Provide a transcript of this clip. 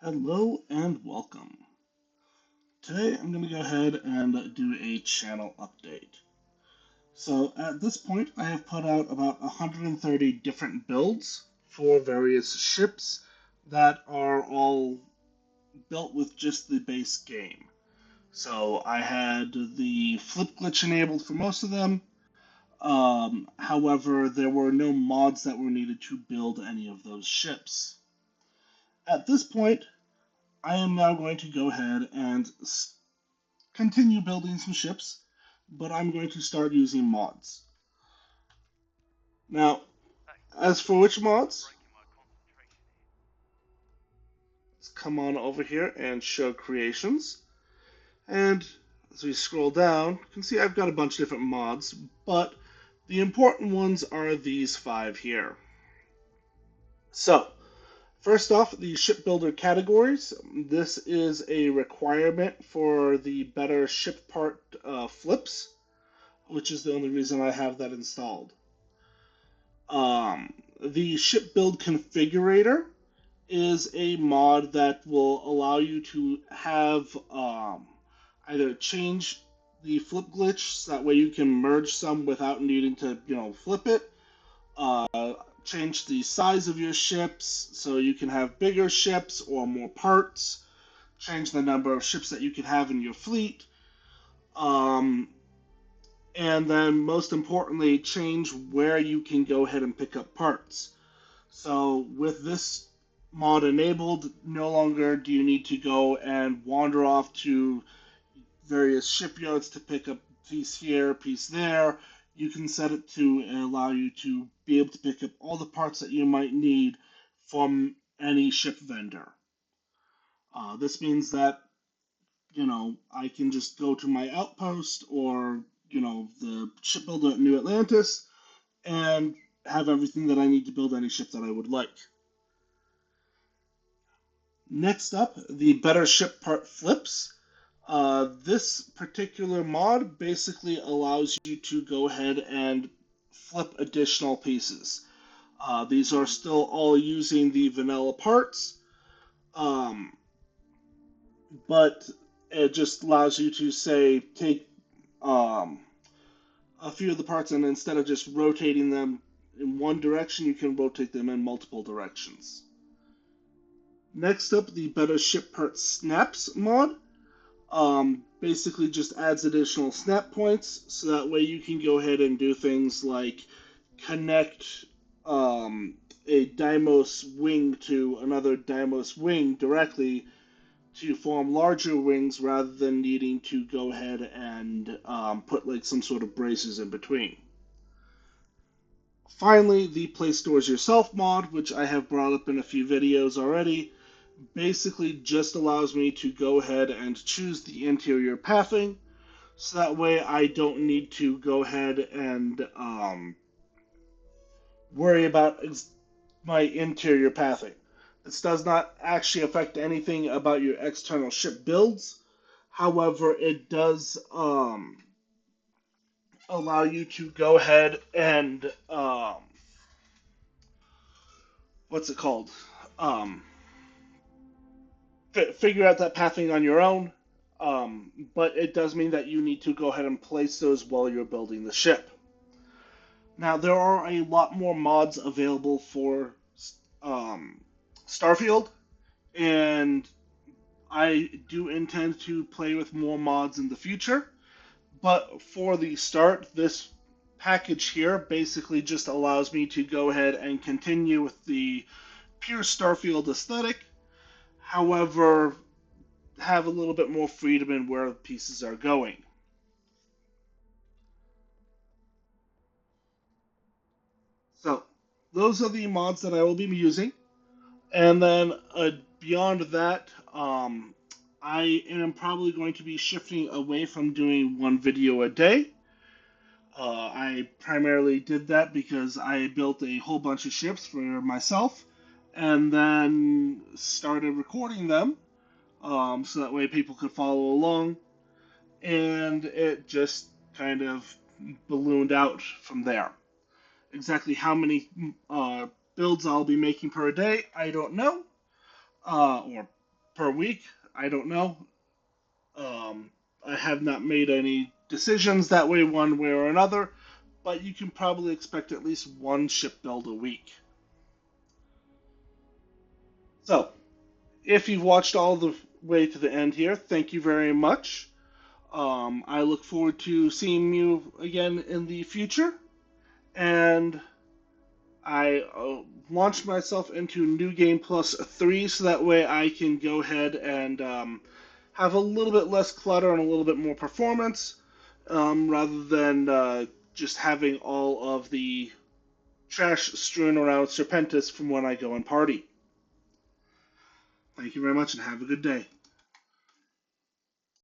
Hello and welcome. Today I'm going to go ahead and do a channel update. So at this point I have put out about 130 different builds for various ships that are all built with just the base game. So I had the flip glitch enabled for most of them. However, there were no mods that were needed to build any of those ships. At this point, I am now going to go ahead and continue building some ships, but I'm going to start using mods. Now, as for which mods, let's come on over here and show creations. And as we scroll down, you can see I've got a bunch of different mods, but the important ones are these 5 here. So, first off, the shipbuilder categories. This is a requirement for the better ship part flips, which is the only reason I have that installed. The ship build configurator is a mod that will allow you to have either change the flip glitch so that way you can merge some without needing to flip it, change the size of your ships so you can have bigger ships or more parts, change the number of ships that you can have in your fleet, and then most importantly, change where you can go ahead and pick up parts. So with this mod enabled, no longer do you need to go and wander off to various shipyards to pick up piece here, piece there. You can set it to allow you to be able to pick up all the parts that you might need from any ship vendor. This means that I can just go to my outpost or the shipbuilder at New Atlantis and have everything that I need to build any ship that I would like. Next up, the better ship part flips. This particular mod basically allows you to go ahead and flip additional pieces. These are still all using the vanilla parts, but it just allows you to say take a few of the parts, and instead of just rotating them in one direction, you can rotate them in multiple directions. Next up, the better ship part snaps mod. Basically just adds additional snap points, so that way you can go ahead and do things like connect a Deimos wing to another Deimos wing directly to form larger wings rather than needing to go ahead and put like some sort of braces in between. Finally, the Play Stores Yourself mod, which I have brought up in a few videos already, basically just allows me to go ahead and choose the interior pathing, so that way I don't need to go ahead and worry about my interior pathing. This does not actually affect anything about your external ship builds. However, it does allow you to go ahead and what's it called? Um, Figure out that pathing on your own. But it does mean that you need to go ahead and place those while you're building the ship. Now, there are a lot more mods available for Starfield, and I do intend to play with more mods in the future. But for the start, this package here basically just allows me to go ahead and continue with the pure Starfield aesthetic. However, have a little bit more freedom in where pieces are going. So, those are the mods that I will be using. And then beyond that, I am probably going to be shifting away from doing one video a day. I primarily did that because I built a whole bunch of ships for myself and then started recording them so that way people could follow along. And it just kind of ballooned out from there. Exactly how many builds I'll be making per day, I don't know. Or per week. I don't know. Um, I have not made any decisions that way, one way or another, but you can probably expect at least one ship build a week. So, if you've watched all the way to the end here, thank you very much. I look forward to seeing you again in the future, and I launched myself into New Game Plus 3 so that way I can go ahead and have a little bit less clutter and a little bit more performance rather than just having all of the trash strewn around Serpentis from when I go and party. Thank you very much and have a good day.